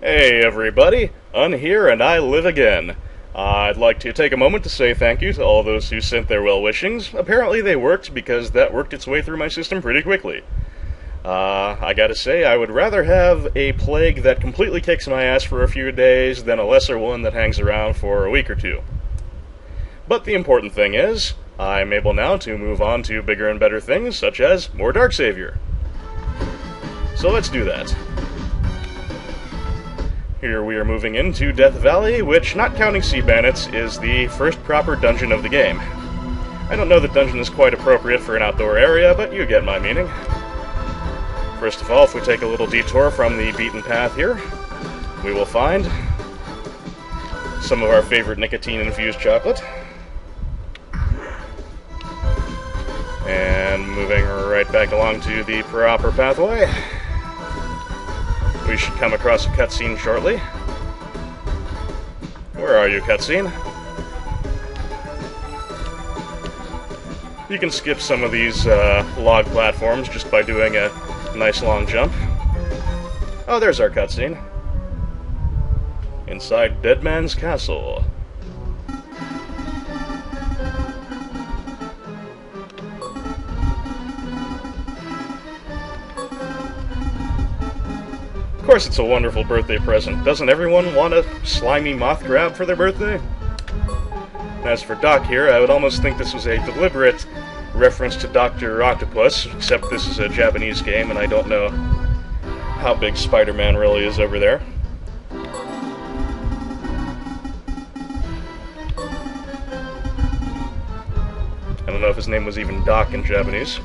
Hey everybody, Un here and I live again. I'd like to take a moment to say thank you to all those who sent their well wishings. Apparently they worked because that worked its way through my system pretty quickly. I gotta say, I would rather have a plague that completely kicks my ass for a few days than a lesser one that hangs around for a week or two. But the important thing is, I'm able now to move on to bigger and better things, such as more Dark Savior. So let's do that. Here we are moving into Death Valley, which, not counting Sea Bandits, is the first proper dungeon of the game. I don't know that dungeon is quite appropriate for an outdoor area, but you get my meaning. First of all, if we take a little detour from the beaten path here, we will find some of our favorite nicotine-infused chocolate. And moving right back along to the proper pathway, we should come across a cutscene shortly. Where are you, cutscene? You can skip some of these log platforms just by doing a nice long jump. Oh, there's our cutscene. Inside Dead Man's Castle. Of course it's a wonderful birthday present. Doesn't everyone want a slimy moth grab for their birthday? As for Doc here, I would almost think this was a deliberate reference to Dr. Octopus, except this is a Japanese game and I don't know how big Spider-Man really is over there. I don't know if his name was even Doc in Japanese.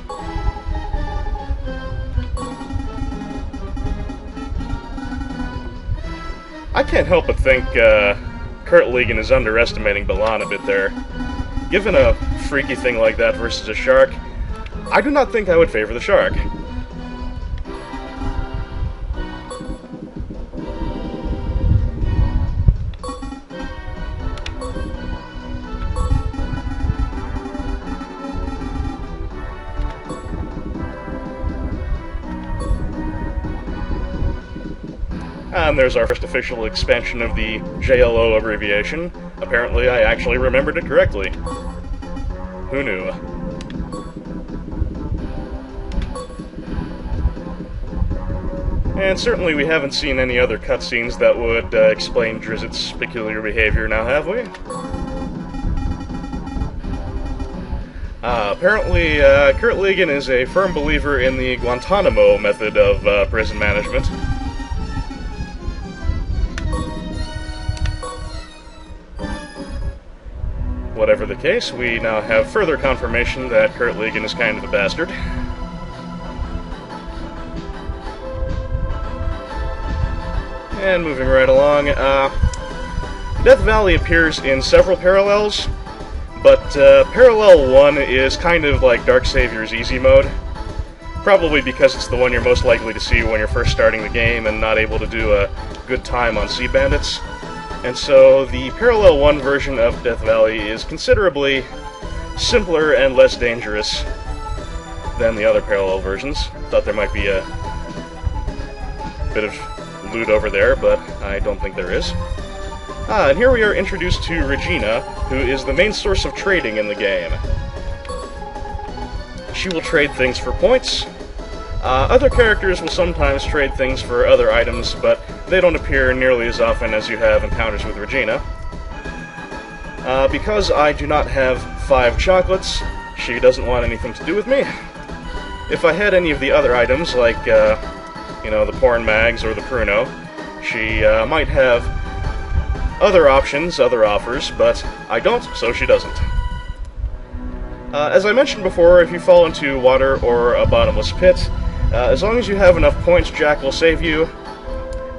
I can't help but think Kurt Legan is underestimating Balan a bit there. Given a freaky thing like that versus a shark, I do not think I would favor the shark. And there's our first official expansion of the JLO abbreviation. Apparently I actually remembered it correctly. Who knew? And certainly we haven't seen any other cutscenes that would explain Drizzt's peculiar behavior now, have we? Apparently, Kurt Legan is a firm believer in the Guantanamo method of prison management. Whatever the case, we now have further confirmation that Kurt Legan is kind of a bastard. And moving right along, Death Valley appears in several parallels, but Parallel 1 is kind of like Dark Savior's easy mode, probably because it's the one you're most likely to see when you're first starting the game and not able to do a good time on Sea Bandits. And so the Parallel 1 version of Death Valley is considerably simpler and less dangerous than the other parallel versions. Thought there might be a bit of loot over there, but I don't think there is. And here we are introduced to Regina, who is the main source of trading in the game. She will trade things for points. Other characters will sometimes trade things for other items, but they don't appear nearly as often as you have encounters with Regina. Because I do not have 5 chocolates, she doesn't want anything to do with me. If I had any of the other items, like, the porn mags or the pruno, she might have other options, other offers, but I don't, so she doesn't. As I mentioned before, if you fall into water or a bottomless pit, as long as you have enough points, Jack will save you,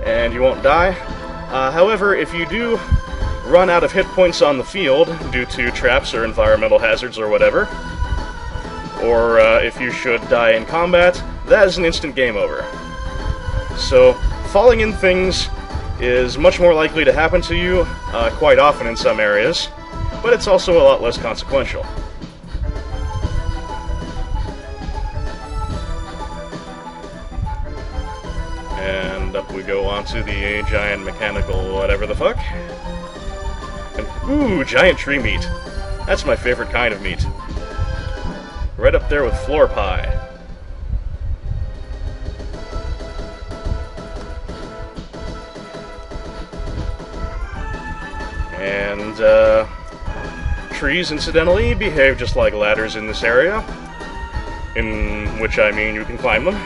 and you won't die. However, if you do run out of hit points on the field due to traps or environmental hazards or whatever, or if you should die in combat, that is an instant game over. So, falling in things is much more likely to happen to you, quite often in some areas, but it's also a lot less consequential. And And up we go onto the giant mechanical whatever the fuck. And, ooh, giant tree meat. That's my favorite kind of meat. Right up there with floor pie. And, trees, incidentally, behave just like ladders in this area. In which I mean you can climb them.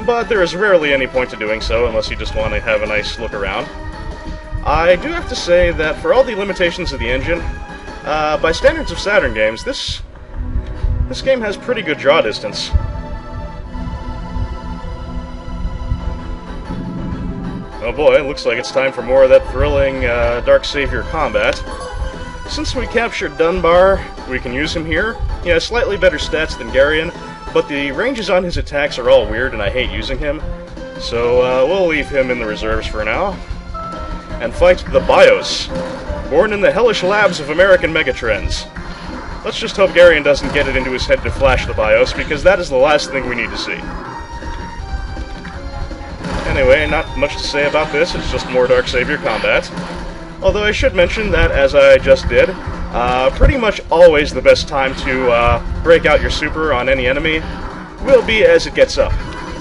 But there is rarely any point to doing so unless you just want to have a nice look around. I do have to say that for all the limitations of the engine, by standards of Saturn games, this game has pretty good draw distance. Oh boy, it looks like it's time for more of that thrilling Dark Savior combat. Since we captured Dunbar, we can use him here. He has slightly better stats than Garion, but the ranges on his attacks are all weird and I hate using him. So we'll leave him in the reserves for now. And fight the BIOS, born in the hellish labs of American Megatrends. Let's just hope Garion doesn't get it into his head to flash the BIOS, because that is the last thing we need to see. Anyway, not much to say about this, it's just more Dark Savior combat. Although I should mention that, as I just did, pretty much always the best time to break out your super on any enemy will be as it gets up,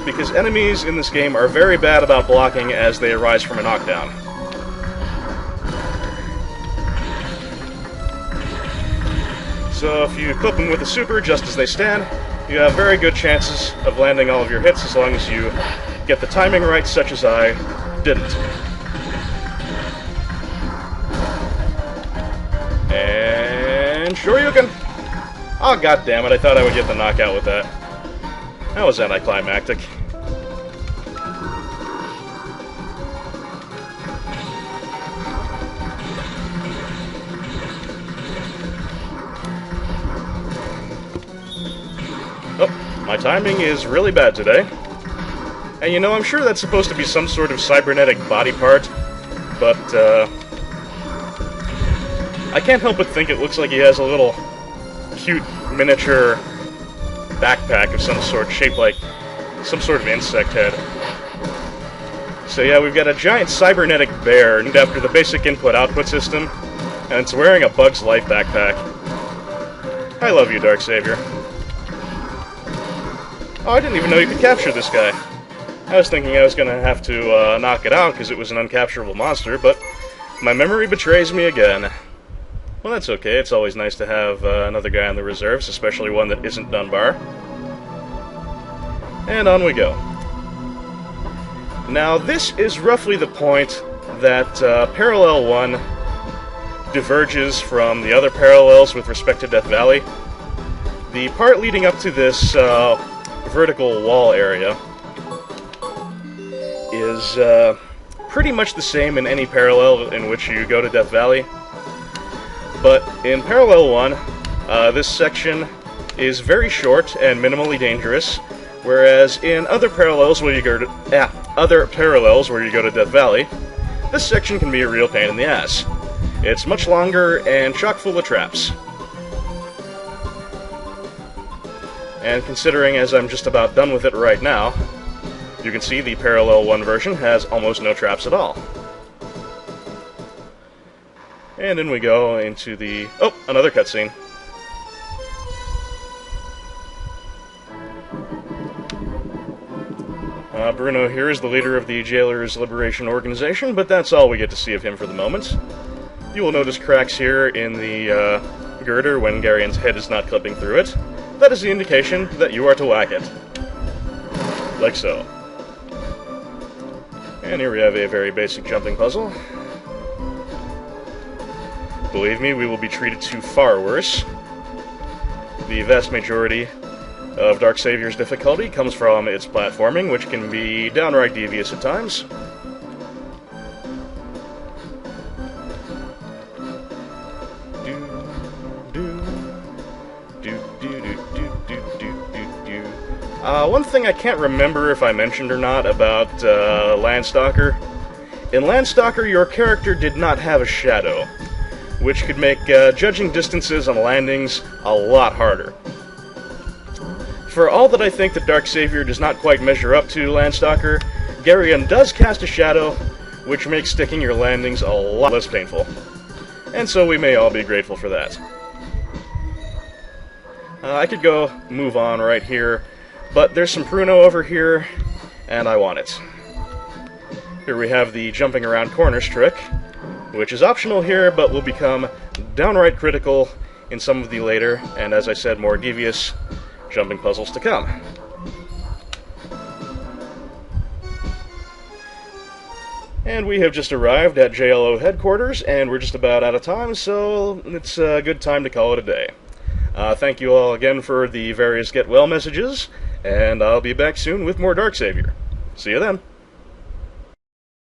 because enemies in this game are very bad about blocking as they arise from a knockdown. So if you clip them with a super just as they stand, you have very good chances of landing all of your hits as long as you get the timing right, such as I didn't. And Shoryuken! Oh, god damn it, I thought I would get the knockout with that. That was anticlimactic. Oh, my timing is really bad today. And you know, I'm sure that's supposed to be some sort of cybernetic body part, but, I can't help but think it looks like he has a little cute miniature backpack of some sort, shaped like some sort of insect head. So yeah, we've got a giant cybernetic bear named after the basic input-output system, and it's wearing a Bug's Life backpack. I love you, Dark Savior. Oh, I didn't even know you could capture this guy. I was thinking I was going to have to knock it out because it was an uncapturable monster, but my memory betrays me again. Well, that's okay. It's always nice to have another guy in the reserves, especially one that isn't Dunbar. And on we go. Now, this is roughly the point that Parallel 1 diverges from the other parallels with respect to Death Valley. The part leading up to this vertical wall area is pretty much the same in any parallel in which you go to Death Valley. But in Parallel 1, this section is very short and minimally dangerous, whereas in other parallels where you go to Death Valley, this section can be a real pain in the ass. It's much longer and chock full of traps. And considering as I'm just about done with it right now, you can see the Parallel 1 version has almost no traps at all. And in we go into the... oh, another cutscene. Bruno here is the leader of the Jailers Liberation Organization, but that's all we get to see of him for the moment. You will notice cracks here in the girder when Garion's head is not clipping through it. That is the indication that you are to whack it. Like so. And here we have a very basic jumping puzzle. Believe me, we will be treated to far worse. The vast majority of Dark Savior's difficulty comes from its platforming, which can be downright devious at times. One thing I can't remember if I mentioned or not about Landstalker. In Landstalker, your character did not have a shadow, which could make judging distances on landings a lot harder. For all that I think that Dark Savior does not quite measure up to Landstalker, Garion does cast a shadow, which makes sticking your landings a lot less painful. And so we may all be grateful for that. I could go move on right here, but there's some Pruno over here, and I want it. Here we have the jumping around corners trick, which is optional here, but will become downright critical in some of the later, and as I said, more devious jumping puzzles to come. And we have just arrived at JLO headquarters, and we're just about out of time, so it's a good time to call it a day. Thank you all again for the various get well messages, and I'll be back soon with more Dark Savior. See you then.